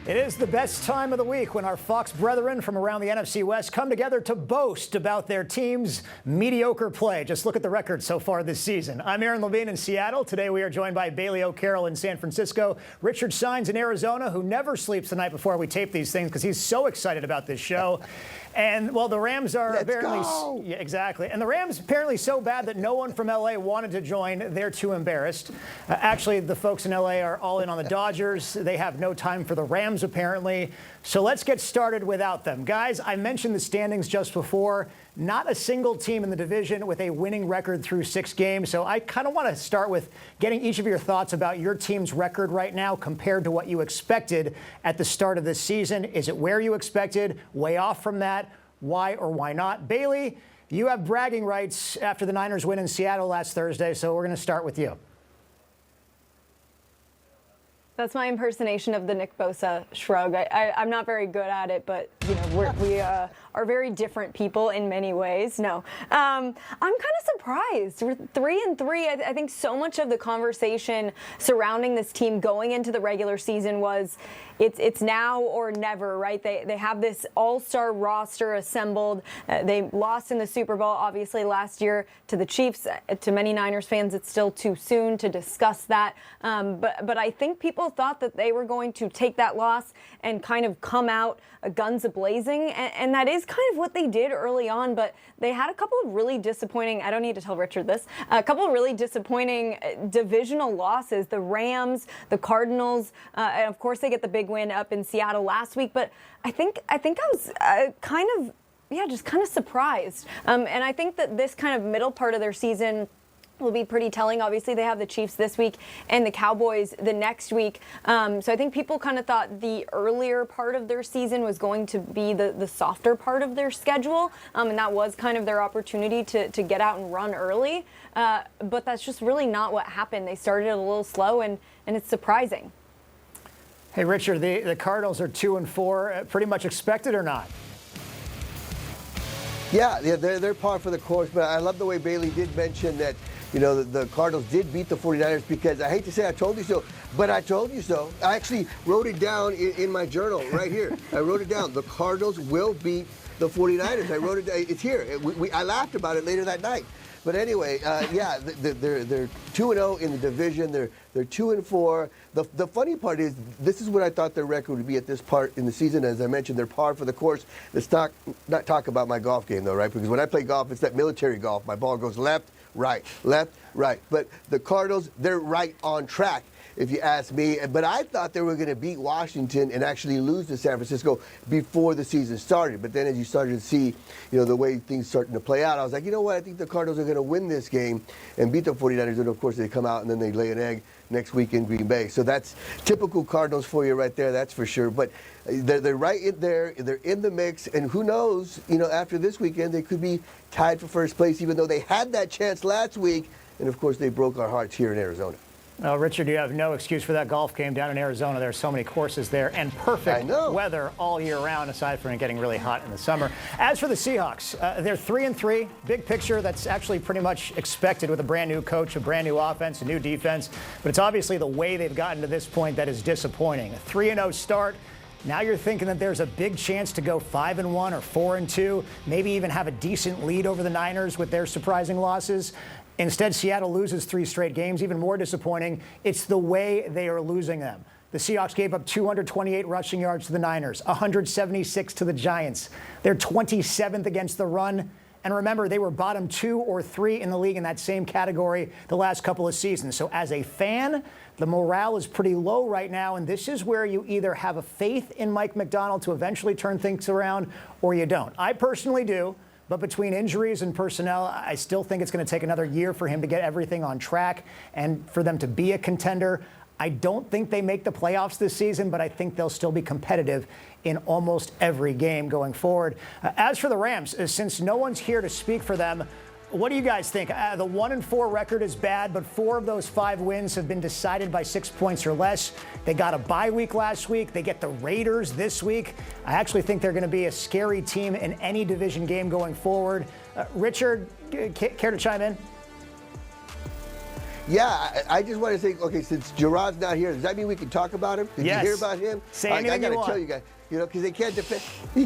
It is the best time of the week when our Fox brethren from around the NFC West come together to boast about their team's mediocre play. Just look at the record so far this season. I'm Aaron Levine in Seattle. Today we are joined by Bailey O'Carroll in San Francisco, Richard Sines in Arizona, who never sleeps the night before we tape these things because he's so excited about this show. And, well, the Rams are apparently... Yeah, exactly. And the Rams apparently so bad that no one from L.A. wanted to join. They're too embarrassed. Actually, the folks in L.A. are all in on the Dodgers. They have no time for the Rams, apparently. So let's get started without them. Guys, I mentioned the standings just before. Not a single team in the division with a winning record through 6 games. So I kind of want to start with getting each of your thoughts about your team's record right now compared to what you expected at the start of this season. Is it where you expected? Way off from that? Why or why not? Bailey, you have bragging rights after the Niners win in Seattle last Thursday, so we're going to start with you. That's my impersonation of the Nick Bosa shrug. I'm not very good at it, but you know we are very different people in many ways. No, I'm kind of surprised. We're 3-3. I think so much of the conversation surrounding this team going into the regular season was it's now or never, right? They have this all-star roster assembled. They lost in the Super Bowl, obviously, last year to the Chiefs. To many Niners fans, it's still too soon to discuss that. But I think people thought that they were going to take that loss and kind of come out guns a-blazing, and that is kind of what they did early on, but they had a couple of really disappointing, I don't need to tell Richard this, a couple of really disappointing divisional losses. The Rams, the Cardinals, and of course they get the big win up in Seattle last week, but I think I was just kind of surprised. And I think that this kind of middle part of their season will be pretty telling. Obviously, they have the Chiefs this week and the Cowboys the next week. So I think people kind of thought the earlier part of their season was going to be the softer part of their schedule. And that was kind of their opportunity to get out and run early. But that's just really not what happened. They started a little slow, and it's surprising. Hey, Richard, the Cardinals are 2-4. Pretty much expected or not? Yeah, they're par for the course, but I love the way Bailey did mention that, you know, the Cardinals did beat the 49ers, because I hate to say I told you so, but I told you so. I actually wrote it down in my journal right here. I wrote it down. The Cardinals will beat the 49ers. I wrote it down. It's here. I laughed about it later that night. But anyway, yeah, they're 2-0 in the division. They're 2-4. The funny part is, this is what I thought their record would be at this part in the season. As I mentioned, they're par for the course. Let's not talk about my golf game, though, right? Because when I play golf, it's that military golf. My ball goes left, right. But the Cardinals, they're right on track, if you ask me. But I thought they were going to beat Washington and actually lose to San Francisco before the season started. But then as you started to see, you know, the way things starting to play out, I was like, you know what, I think the Cardinals are going to win this game and beat the 49ers. And, of course, they come out and then they lay an egg next week in Green Bay. So that's typical Cardinals for you right there, that's for sure. But they're right in there. They're in the mix. And who knows, you know, after this weekend, they could be tied for first place, even though they had that chance last week. And, of course, they broke our hearts here in Arizona. Richard, you have no excuse for that golf game down in Arizona. There are so many courses there and perfect weather all year round, aside from it getting really hot in the summer. As for the Seahawks, they're 3-3. Big picture, that's actually pretty much expected with a brand new coach, a brand new offense, a new defense. But it's obviously the way they've gotten to this point that is disappointing. A 3-0 start. Now you're thinking that there's a big chance to go 5-1 or 4-2, maybe even have a decent lead over the Niners with their surprising losses. Instead, Seattle loses 3 straight games. Even more disappointing, it's the way they are losing them. The Seahawks gave up 228 rushing yards to the Niners, 176 to the Giants. They're 27th against the run. And remember, they were bottom 2 or 3 in the league in that same category the last couple of seasons. So as a fan, the morale is pretty low right now. And this is where you either have a faith in Mike Macdonald to eventually turn things around or you don't. I personally do. But between injuries and personnel, I still think it's going to take another year for him to get everything on track and for them to be a contender. I don't think they make the playoffs this season, but I think they'll still be competitive in almost every game going forward. As for the Rams, since no one's here to speak for them, what do you guys think? The 1-4 record is bad, but 4 of those 5 wins have been decided by 6 points or less. They got a bye week last week. They get the Raiders this week. I actually think they're going to be a scary team in any division game going forward. Richard, care to chime in? Yeah, I just want to say, okay, since Gerard's not here, does that mean we can talk about him? Did yes. you hear about him? Say anything I got to tell you guys. Because he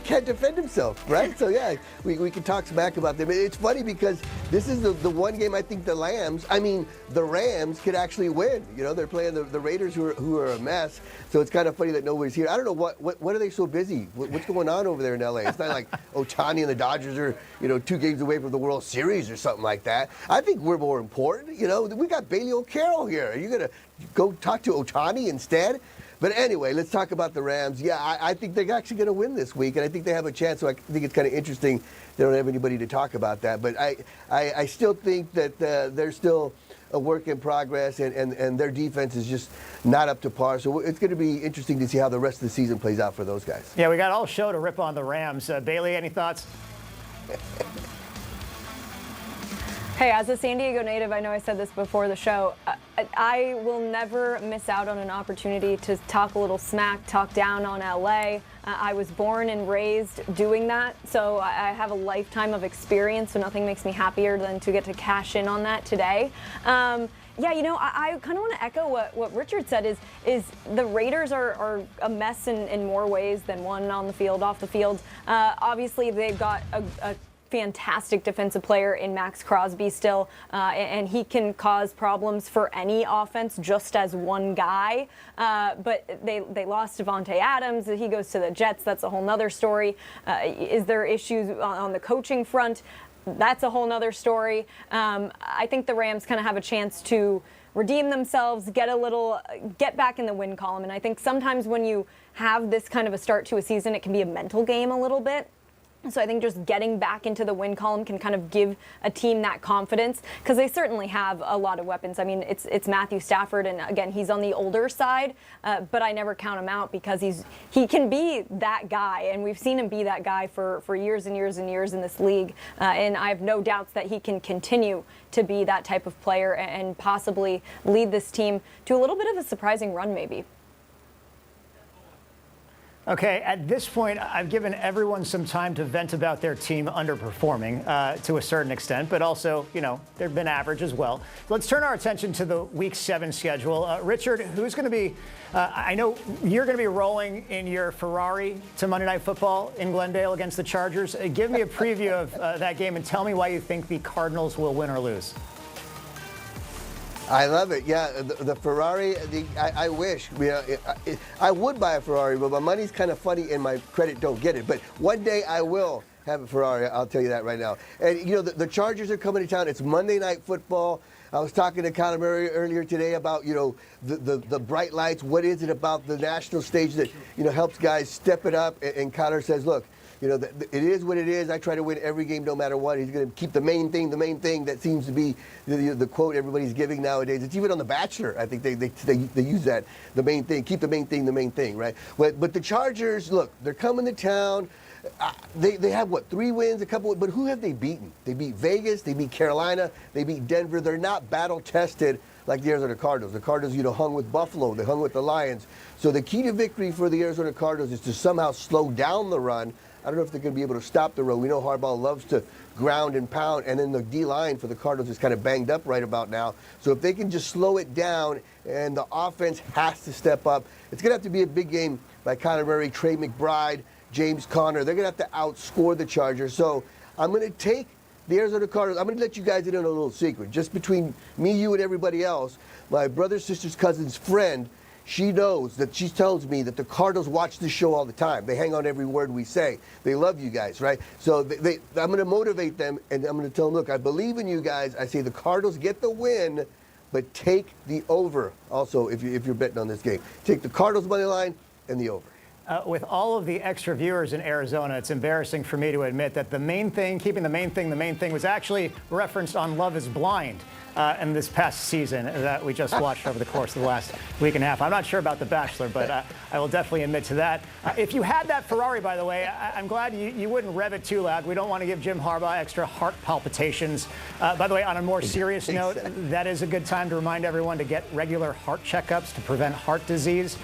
can't defend himself, right? So yeah, we can talk smack about them. It's funny because this is the one game I think the Rams could actually win. They're playing the Raiders who are a mess. So it's kind of funny that nobody's here. I don't know what are they so busy? What's going on over there in LA? It's not like Ohtani and the Dodgers are 2 games away from the World Series or something like that. I think we're more important. We got Bailey O'Carroll here. Are you gonna go talk to Ohtani instead? But anyway, let's talk about the Rams. Yeah, I think they're actually going to win this week, and I think they have a chance. So I think it's kind of interesting they don't have anybody to talk about that. But I still think that they're still a work in progress, and their defense is just not up to par. So it's going to be interesting to see how the rest of the season plays out for those guys. Yeah, we got all show to rip on the Rams. Bailey, any thoughts? Hey, as a San Diego native, I know I said this before the show, I will never miss out on an opportunity to talk a little smack, talk down on LA. I was born and raised doing that, so I have a lifetime of experience, so nothing makes me happier than to get to cash in on that today. Yeah, I kind of want to echo what Richard said is the Raiders are a mess in more ways than one, on the field, off the field. Obviously, they've got a fantastic defensive player in Max Crosby still, and he can cause problems for any offense just as one guy. But they lost Devontae Adams. He goes to the Jets. That's a whole nother story. Is there issues on the coaching front? That's a whole nother story. I think the Rams kind of have a chance to redeem themselves, get back in the win column. And I think sometimes when you have this kind of a start to a season, it can be a mental game a little bit. So I think just getting back into the win column can kind of give a team that confidence, because they certainly have a lot of weapons. I mean, it's Matthew Stafford, and again, he's on the older side, but I never count him out because he can be that guy, and we've seen him be that guy for years and years and years in this league, and I have no doubts that he can continue to be that type of player and possibly lead this team to a little bit of a surprising run maybe. Okay, at this point, I've given everyone some time to vent about their team underperforming to a certain extent, but also, they've been average as well. Let's turn our attention to the Week 7 schedule. Richard, who's going to be, I know you're going to be rolling in your Ferrari to Monday Night Football in Glendale against the Chargers. Give me a preview of that game and tell me why you think the Cardinals will win or lose. I love it. Yeah, the Ferrari, I wish. I would buy a Ferrari, but my money's kind of funny and my credit don't get it. But one day I will have a Ferrari, I'll tell you that right now. And, the Chargers are coming to town. It's Monday Night Football. I was talking to Conor Murray earlier today about, the bright lights. What is it about the national stage that, helps guys step it up? And Conor says, look, it is what it is. I try to win every game no matter what. He's going to keep the main thing. That seems to be the quote everybody's giving nowadays. It's even on The Bachelor. I think they use that, the main thing. Keep the main thing, right? But the Chargers, look, they're coming to town. They have, 3 wins, but who have they beaten? They beat Vegas, they beat Carolina, they beat Denver. They're not battle-tested like the Arizona Cardinals. The Cardinals, hung with Buffalo. They hung with the Lions. So the key to victory for the Arizona Cardinals is to somehow slow down the run. I don't know if they're going to be able to stop the run. We know Harbaugh loves to ground and pound, and then the D-line for the Cardinals is kind of banged up right about now. So if they can just slow it down and the offense has to step up, it's going to have to be a big game by Conor Murray, Trey McBride, James Conner. They're going to have to outscore the Chargers. So I'm going to take the Arizona Cardinals. I'm going to let you guys in on a little secret. Just between me, you, and everybody else, my brother, sister's cousin's friend, she knows that she tells me that the Cardinals watch this show all the time. They hang on every word we say. They love you guys, right? So I'm going to motivate them, and I'm going to tell them, look, I believe in you guys. I say the Cardinals get the win, but take the over also if you're betting on this game. Take the Cardinals money line and the over. With all of the extra viewers in Arizona, it's embarrassing for me to admit that the main thing, keeping the main thing was actually referenced on Love is Blind in this past season that we just watched over the course of the last week and a half. I'm not sure about The Bachelor, but I will definitely admit to that. If you had that Ferrari, by the way, I'm glad you wouldn't rev it too loud. We don't want to give Jim Harbaugh extra heart palpitations. By the way, on a more serious note, that is a good time to remind everyone to get regular heart checkups to prevent heart disease.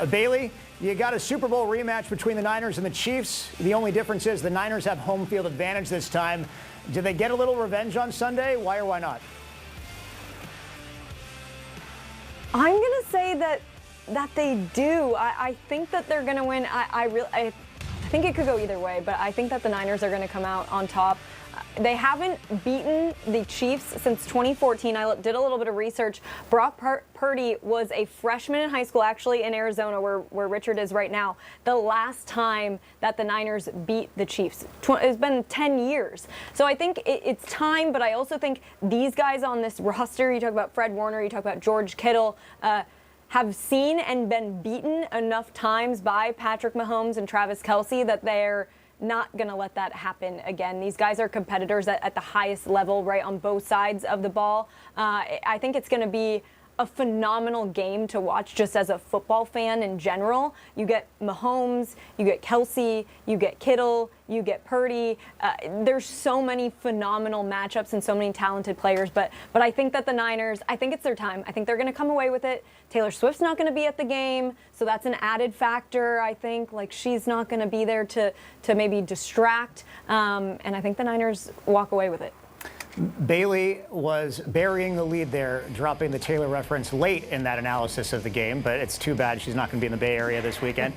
Bailey, you got a Super Bowl rematch between the Niners and the Chiefs. The only difference is the Niners have home field advantage this time. Do they get a little revenge on Sunday? Why or why not? I'm going to say that they do. I think that they're going to win. I think it could go either way, but I think that the Niners are going to come out on top. They haven't beaten the Chiefs since 2014. I did a little bit of research. Brock Purdy was a freshman in high school, actually in Arizona, where Richard is right now, the last time that the Niners beat the Chiefs. It's been 10 years. So I think it's time, but I also think these guys on this roster, you talk about Fred Warner, you talk about George Kittle, have seen and been beaten enough times by Patrick Mahomes and Travis Kelce that they're not going to let that happen again. These guys are competitors at the highest level, right, on both sides of the ball. I think it's going to be a phenomenal game to watch just as a football fan in general. You get Mahomes, you get Kelce, you get Kittle, you get Purdy. There's so many phenomenal matchups and so many talented players, but I think that the Niners, I think it's their time. I think they're going to come away with it. Taylor Swift's not going to be at the game, so that's an added factor, I think. Like, she's not going to be there to maybe distract, and I think the Niners walk away with it. Bailey was burying the lead there, dropping the Taylor reference late in that analysis of the game, but it's too bad she's not going to be in the Bay Area this weekend.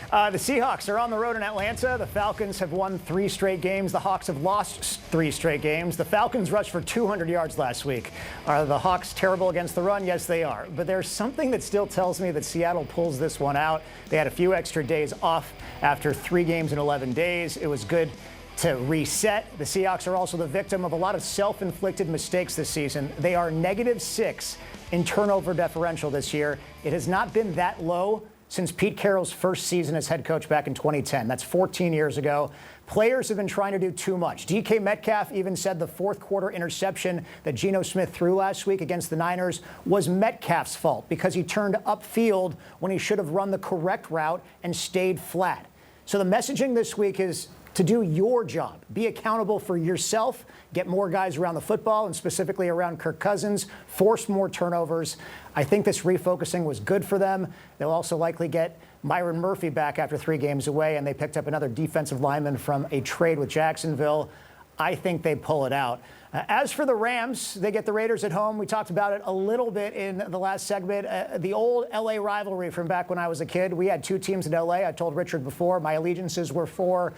The Seahawks are on the road in Atlanta. The Falcons have won 3 straight games. The Hawks have lost 3 straight games. The Falcons rushed for 200 yards last week. Are the Hawks terrible against the run? Yes, they are. But there's something that still tells me that Seattle pulls this one out. They had a few extra days off after 3 games in 11 days. It was good to reset. The Seahawks are also the victim of a lot of self-inflicted mistakes this season. They are -6 in turnover differential this year. It has not been that low since Pete Carroll's first season as head coach back in 2010. That's 14 years ago. Players have been trying to do too much. DK Metcalf even said the fourth quarter interception that Geno Smith threw last week against the Niners was Metcalf's fault because he turned upfield when he should have run the correct route and stayed flat. So the messaging this week is to do your job. Be accountable for yourself. Get more guys around the football, and specifically around Kirk Cousins. Force more turnovers. I think this refocusing was good for them. They'll also likely get Myron Murphy back after 3 games away, and they picked up another defensive lineman from a trade with Jacksonville. I think they pull it out. As for the Rams, they get the Raiders at home. We talked about it a little bit in the last segment. The old L.A. rivalry from back when I was a kid. We had 2 teams in L.A. I told Richard before my allegiances were for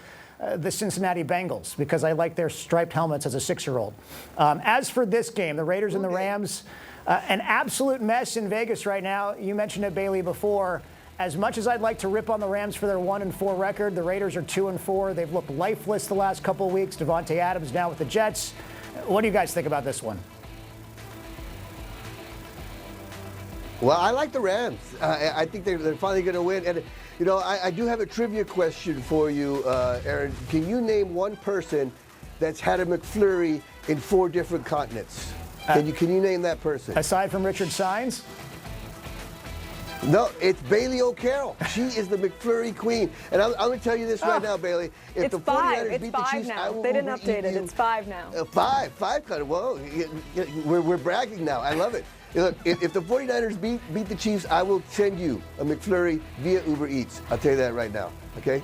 the Cincinnati Bengals because I like their striped helmets as a 6-year-old. As for this game, the Raiders and the Rams, an absolute mess in Vegas right now. You mentioned it, Bailey, before. As much as I'd like to rip on the Rams for their 1-4 record, the Raiders are 2-4. They've looked lifeless the last couple of weeks. Devontae Adams now with the Jets. What do you guys think about this one? Well, I like the Rams. I think they're finally going to win. And, you know, I do have a trivia question for you, Aaron. Can you name one person that's had a McFlurry in 4 different continents? Can you name that person? Aside from Richard Sines? No, it's Bailey O'Carroll. She is the McFlurry queen. And I'm going to tell you this right now, Bailey. If it's the 5. 49ers It's beat 5 the Chiefs, now. I will They didn't Uber update eat it. you. It's 5 now. 5 kind of. Whoa, we're bragging now. I love it. Look, if the 49ers beat the Chiefs, I will send you a McFlurry via Uber Eats. I'll tell you that right now. Okay?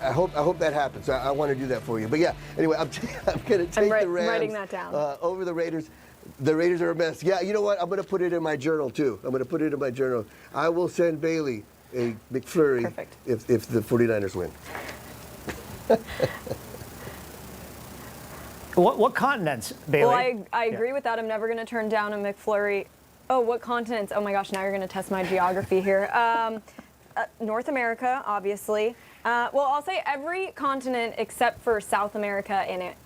I hope that happens. I want to do that for you. But yeah, anyway, I'm going to take the Rams writing that down. Over the Raiders. The Raiders are a mess. Yeah, you know what? I'm going to put it in my journal, too. I will send Bailey a McFlurry if the 49ers win. What continents, Bailey? Well, I agree with that. I'm never going to turn down a McFlurry. Oh, what continents? Oh, my gosh, now you're going to test my geography here. North America, obviously. Well, I'll say every continent except for South America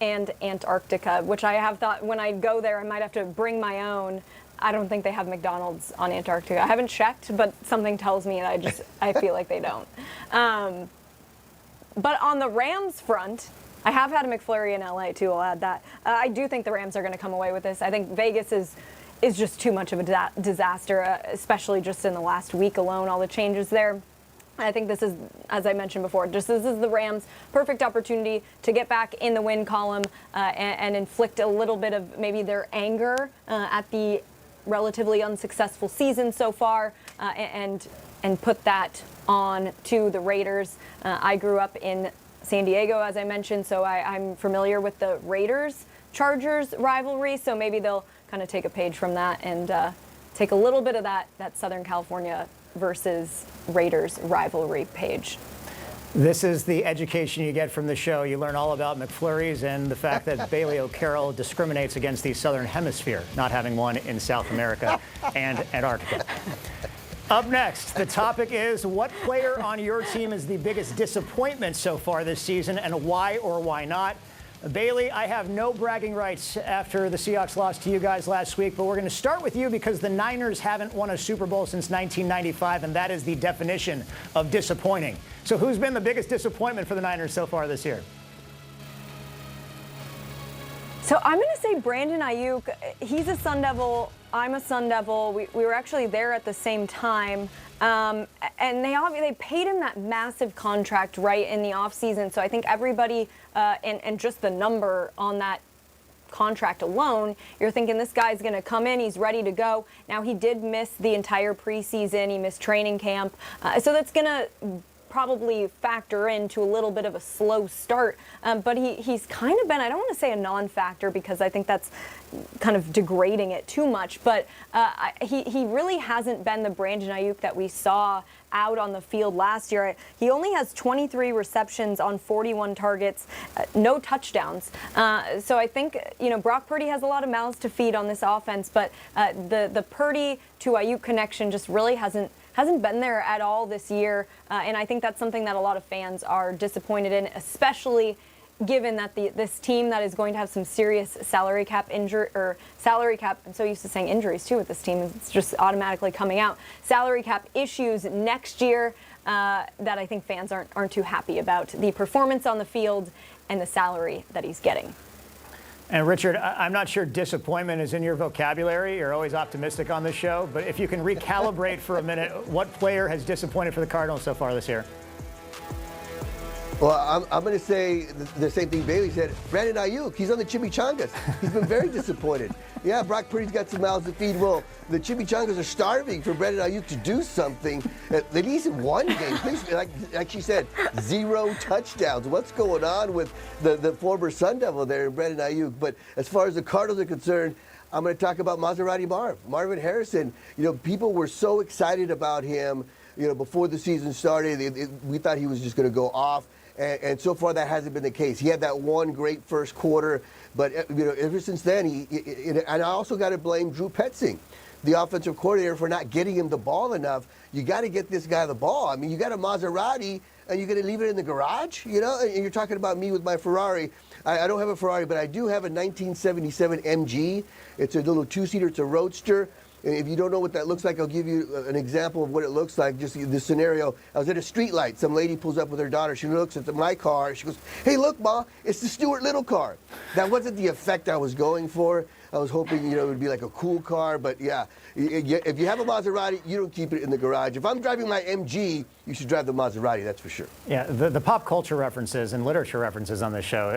and Antarctica, which I have thought when I go there I might have to bring my own. I don't think they have McDonald's on Antarctica. I haven't checked, but something tells me that I feel like they don't. But on the Rams front, I have had a McFlurry in LA too, I'll add that. I do think the Rams are going to come away with this. I think Vegas is just too much of a disaster, especially just in the last week alone, all the changes there. I think this is, as I mentioned before, this is the Rams' perfect opportunity to get back in the win column and inflict a little bit of maybe their anger at the relatively unsuccessful season so far and put that on to the Raiders. I grew up in San Diego, as I mentioned, so I'm familiar with the Raiders-Chargers rivalry, so maybe they'll kind of take a page from that and take a little bit of that Southern California versus Raiders rivalry page. This is the education you get from the show. You learn all about McFlurries and the fact that Bailey O'Carroll discriminates against the Southern Hemisphere, not having one in South America and Antarctica. Up next, the topic is what player on your team is the biggest disappointment so far this season and why or why not? Bailey, I have no bragging rights after the Seahawks lost to you guys last week, but we're going to start with you because the Niners haven't won a Super Bowl since 1995, and that is the definition of disappointing. So who's been the biggest disappointment for the Niners so far this year? So I'm going to say Brandon Ayuk. He's a Sun Devil. I'm a Sun Devil. We were actually there at the same time. And they paid him that massive contract right in the offseason. So I think everybody and just the number on that contract alone, you're thinking this guy's going to come in, he's ready to go. Now, he did miss the entire preseason. He missed training camp. So that's going to probably factor into a little bit of a slow start. But he's kind of been, I don't want to say a non-factor because I think that's kind of degrading it too much, but he really hasn't been the Brandon Ayuk that we saw out on the field last year. He only has 23 receptions on 41 targets, no touchdowns. So I think, Brock Purdy has a lot of mouths to feed on this offense, but the Purdy to Ayuk connection just really hasn't been there at all this year, and I think that's something that a lot of fans are disappointed in, especially given that this team that is going to have some serious salary cap, I'm so used to saying injuries too with this team, it's just automatically coming out, salary cap issues next year that I think fans aren't too happy about, the performance on the field and the salary that he's getting. And Richard, I'm not sure disappointment is in your vocabulary. You're always optimistic on this show. But if you can recalibrate for a minute, what player has disappointed for the Cardinals so far this year? Well, I'm going to say the same thing Bailey said. Brandon Ayuk, he's on the chimichangas. He's been very disappointed. Yeah, Brock Purdy's got some mouths to feed. Well, the chimichangas are starving for Brandon Ayuk to do something, at least in one game. Please, like she said, 0 touchdowns. What's going on with the former Sun Devil there, Brandon Ayuk? But as far as the Cardinals are concerned, I'm going to talk about Maserati Marvin Harrison. People were so excited about him, before the season started. We thought he was just going to go off. And so far, that hasn't been the case. He had that one great first quarter, but ever since then, and I also got to blame Drew Petzing, the offensive coordinator, for not getting him the ball enough. You got to get this guy the ball. I mean, you got a Maserati, and you're going to leave it in the garage, And you're talking about me with my Ferrari. I don't have a Ferrari, but I do have a 1977 MG. It's a little two-seater. It's a roadster. And if you don't know what that looks like, I'll give you an example of what it looks like. Just the scenario. I was at a street light. Some lady pulls up with her daughter. She looks at my car. She goes, "Hey, look, Ma, it's the Stuart Little car." That wasn't the effect I was going for. I was hoping, it would be like a cool car. But yeah, if you have a Maserati, you don't keep it in the garage. If I'm driving my MG, you should drive the Maserati, that's for sure. Yeah, the pop culture references and literature references on this show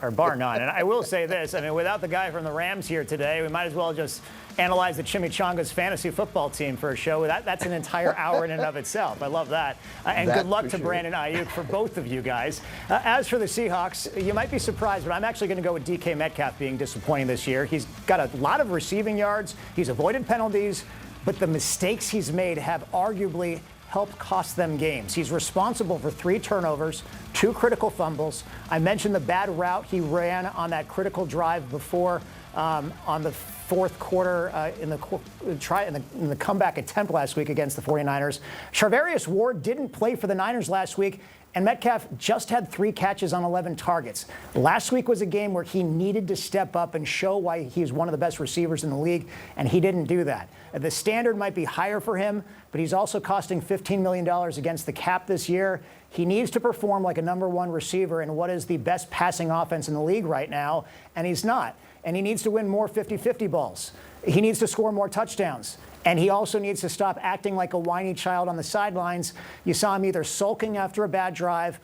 are bar none. And I will say this, without the guy from the Rams here today, we might as well just analyze the Chimichangas fantasy football team for a show. That's an entire hour in and of itself. I love that. And good luck to Brandon Ayuk for both of you guys. As for the Seahawks, you might be surprised, but I'm actually going to go with DK Metcalf being disappointing this year. He's got a lot of receiving yards. He's avoided penalties, but the mistakes he's made have arguably helped cost them games. He's responsible for 3 turnovers, 2 critical fumbles. I mentioned the bad route he ran on that critical drive before on the fourth quarter in the comeback attempt last week against the 49ers. Charvarius Ward didn't play for the Niners last week, and Metcalf just had 3 catches on 11 targets. Last week was a game where he needed to step up and show why he's one of the best receivers in the league, and he didn't do that. The standard might be higher for him, but he's also costing $15 million against the cap this year. He needs to perform like a #1 receiver in what is the best passing offense in the league right now, and he's not. And he needs to win more 50-50 balls. He needs to score more touchdowns. And he also needs to stop acting like a whiny child on the sidelines. You saw him either sulking after a bad drive,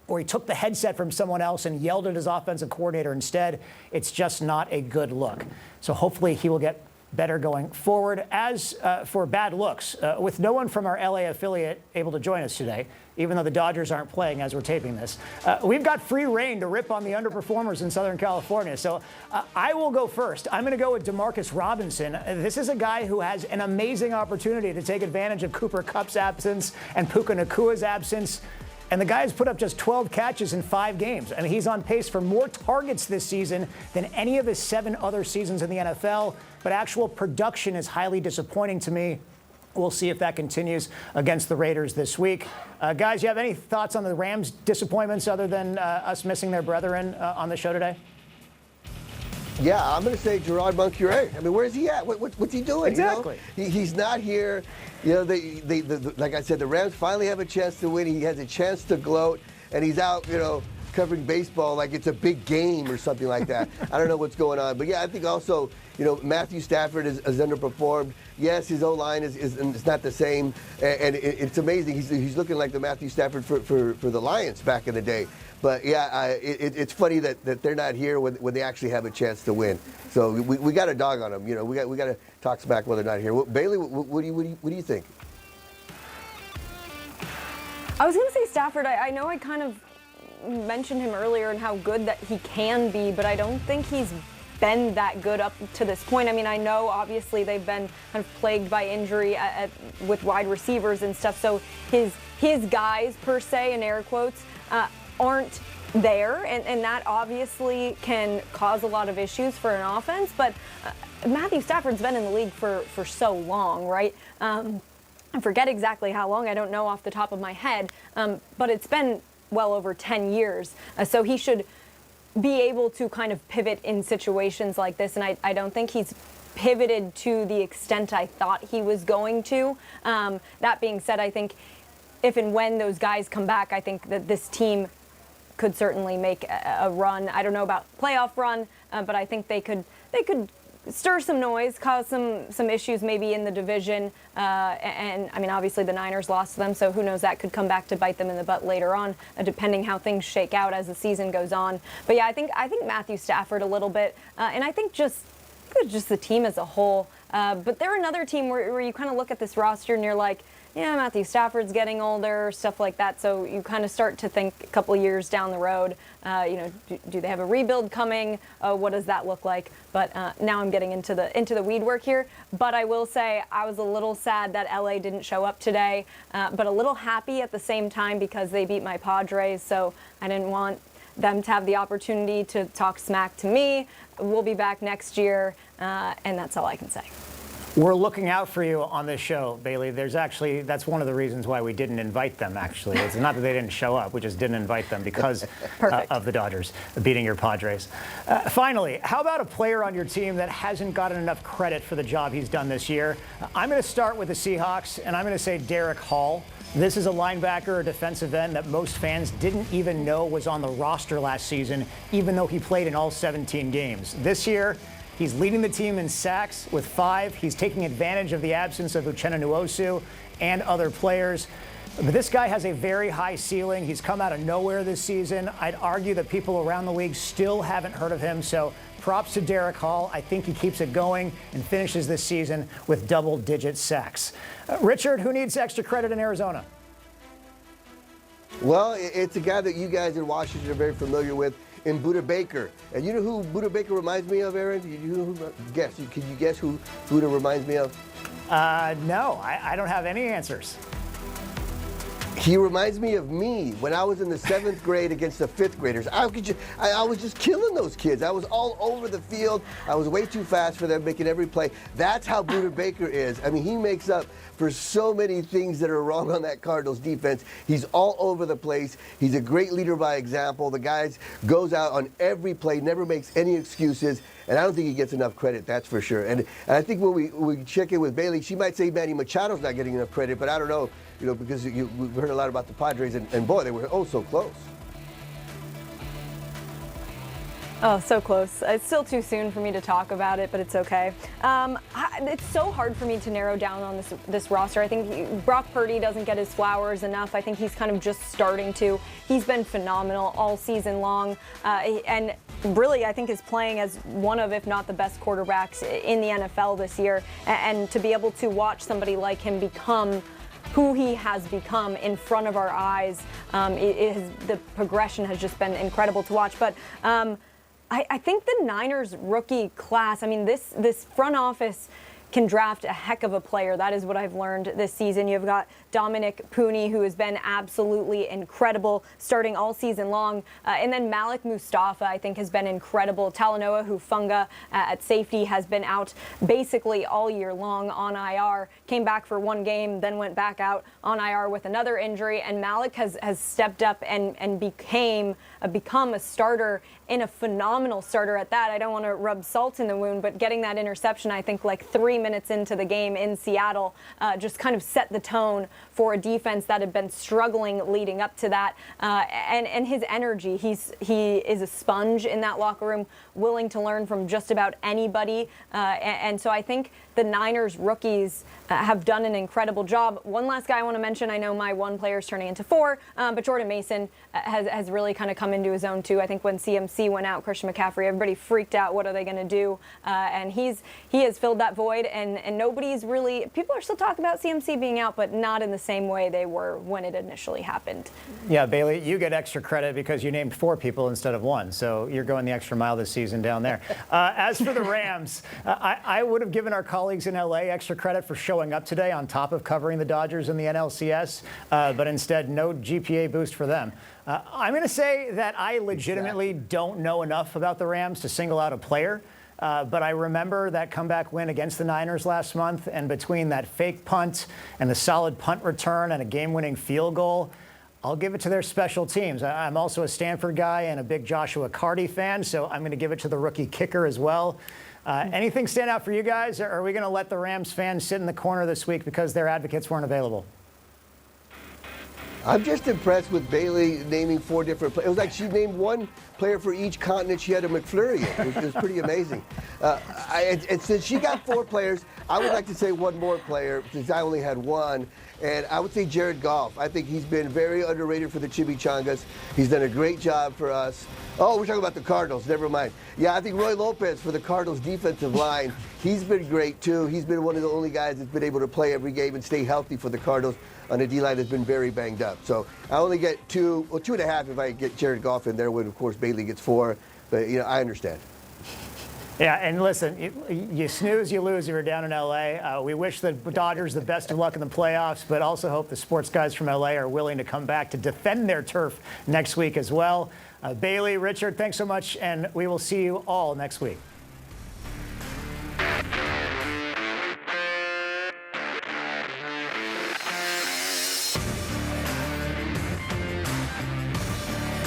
or he took the headset from someone else and yelled at his offensive coordinator instead. It's just not a good look. So hopefully he will get better going forward. As for bad looks, with no one from our LA affiliate able to join us today, even though the Dodgers aren't playing as we're taping this, we've got free reign to rip on the underperformers in Southern California. So I will go first. I'm going to go with DeMarcus Robinson. This is a guy who has an amazing opportunity to take advantage of Cooper Kupp's absence and Puka Nakua's absence. And the guy has put up just 12 catches in 5 games. I mean, he's on pace for more targets this season than any of his 7 other seasons in the NFL. But actual production is highly disappointing to me. We'll see if that continues against the Raiders this week. Guys, you have any thoughts on the Rams' disappointments other than us missing their brethren on the show today? Yeah, I'm going to say Gerard Moncure. I mean, where's he at? What's he doing? Exactly. You know? He's not here. You know, like I said, the Rams finally have a chance to win. He has a chance to gloat, and he's out, covering baseball like it's a big game or something like that. I don't know what's going on. But, yeah, I think also, Matthew Stafford has underperformed. Yes, his O-line is not the same, and it's amazing. He's looking like the Matthew Stafford for the Lions back in the day. But, yeah, it's funny that they're not here when they actually have a chance to win. So we got a dog on them. We got to talk smack while they're not here. Bailey, what do you think? I was going to say Stafford. I know I kind of mentioned him earlier and how good that he can be, but I don't think he's been that good up to this point. I mean, I know obviously they've been kind of plagued by injury with wide receivers and stuff, so his guys, per se, in air quotes, aren't there, and that obviously can cause a lot of issues for an offense. But Matthew Stafford's been in the league for so long, right? I forget exactly how long. I don't know off the top of my head, but it's been well over 10 years. So he should be able to kind of pivot in situations like this, and I don't think he's pivoted to the extent I thought he was going to. That being said, I think if and when those guys come back, I think that this team could certainly make a run. I don't know about playoff run, but I think they could stir some noise, cause some issues maybe in the division. And I mean, obviously the Niners lost to them, so who knows, that could come back to bite them in the butt later on, depending how things shake out as the season goes on. But yeah, I think Matthew Stafford a little bit, and I think just the team as a whole. But they're another team where you kind of look at this roster and you're like, yeah, Matthew Stafford's getting older, stuff like that. So you kind of start to think a couple of years down the road, do they have a rebuild coming? What does that look like? But now I'm getting into the weed work here. But I will say I was a little sad that LA didn't show up today, but a little happy at the same time because they beat my Padres. So I didn't want them to have the opportunity to talk smack to me. We'll be back next year, and that's all I can say. We're looking out for you on this show, Bailey. That's one of the reasons why we didn't invite them, actually. It's not that they didn't show up. We just didn't invite them because of the Dodgers beating your Padres. Finally, how about a player on your team that hasn't gotten enough credit for the job he's done this year? I'm going to start with the Seahawks, and I'm going to say Derek Hall. This is a linebacker or defensive end that most fans didn't even know was on the roster last season, even though he played in all 17 games. This year, he's leading the team in sacks with 5. He's taking advantage of the absence of Uchenna Nwosu and other players. But this guy has a very high ceiling. He's come out of nowhere this season. I'd argue that people around the league still haven't heard of him. So props to Derek Hall. I think he keeps it going and finishes this season with double-digit sacks. Richard, who needs extra credit in Arizona? Well, it's a guy that you guys in Washington are very familiar with, in Buda Baker. And you know who Buda Baker reminds me of, Aaron? Can you guess who Buda reminds me of? No, I don't have any answers. He reminds me of me when I was in the 7th grade against the 5th graders. I was just killing those kids. I was all over the field. I was way too fast for them, making every play. That's how Buda Baker is. I mean, he makes up for so many things that are wrong on that Cardinals defense. He's all over the place. He's a great leader by example. The guy goes out on every play, never makes any excuses, and I don't think he gets enough credit, that's for sure. And I think when we check in with Bailey, she might say Manny Machado's not getting enough credit, but I don't know, because we've heard a lot about the Padres, and boy, they were so close. Oh, so close. It's still too soon for me to talk about it, but it's okay. It's so hard for me to narrow down on this roster. I think Brock Purdy doesn't get his flowers enough. I think he's kind of just starting to. He's been phenomenal all season long, and really, I think, is playing as one of, if not the best quarterbacks in the NFL this year. And to be able to watch somebody like him become who he has become in front of our eyes, the progression has just been incredible to watch. But I think the Niners rookie class, I mean, this front office can draft a heck of a player. That is what I've learned this season. You've got Dominic Pooney, who has been absolutely incredible, starting all season long. And then Malik Mustafa, I think, has been incredible. Talanoa Hufanga at safety has been out basically all year long on IR. Came back for one game, then went back out on IR with another injury. And Malik has stepped up and become a starter, and a phenomenal starter at that. I don't want to rub salt in the wound, but getting that interception, I think, like 3 minutes into the game in Seattle, just kind of set the tone for a defense that had been struggling leading up to that. And his energy, he is a sponge in that locker room, willing to learn from just about anybody. And so I think the Niners rookies have done an incredible job. One last guy I want to mention, I know my one player is turning into four, but Jordan Mason has really kind of come into his own too. I think when CMC went out, Christian McCaffrey, everybody freaked out. What are they going to do? And he has filled that void, and nobody's really, people are still talking about CMC being out, but not in the same way they were when it initially happened. Yeah, Bailey, you get extra credit because you named 4 people instead of 1, so you're going the extra mile this season down there. As for the Rams, I would have given our colleagues in LA extra credit for showing up today on top of covering the Dodgers in the NLCS, but instead no GPA boost for them. I'm going to say that I legitimately don't know enough about the Rams to single out a player. But I remember that comeback win against the Niners last month, and between that fake punt and the solid punt return and a game-winning field goal, I'll give it to their special teams. I'm also a Stanford guy and a big Joshua Carty fan, so I'm going to give it to the rookie kicker as well. Anything stand out for you guys, or are we going to let the Rams fans sit in the corner this week because their advocates weren't available? I'm just impressed with Bailey naming 4 different players. It was like she named one player for each continent she had a McFlurry in. It was pretty amazing. And since she got 4 players, I would like to say one more player, since I only had one. And I would say Jared Goff. I think he's been very underrated for the Chimichangas. He's done a great job for us. Oh, we're talking about the Cardinals. Never mind. Yeah, I think Roy Lopez for the Cardinals defensive line. He's been great, too. He's been one of the only guys that's been able to play every game and stay healthy for the Cardinals on a D-line that's been very banged up. So I only get 2.5 if I get Jared Goff in there, when, of course, Bailey gets 4. But, I understand. Yeah, and listen, you snooze, you lose. You were down in L.A. We wish the Dodgers the best of luck in the playoffs, but also hope the sports guys from L.A. are willing to come back to defend their turf next week as well. Bailey, Richard, thanks so much, and we will see you all next week.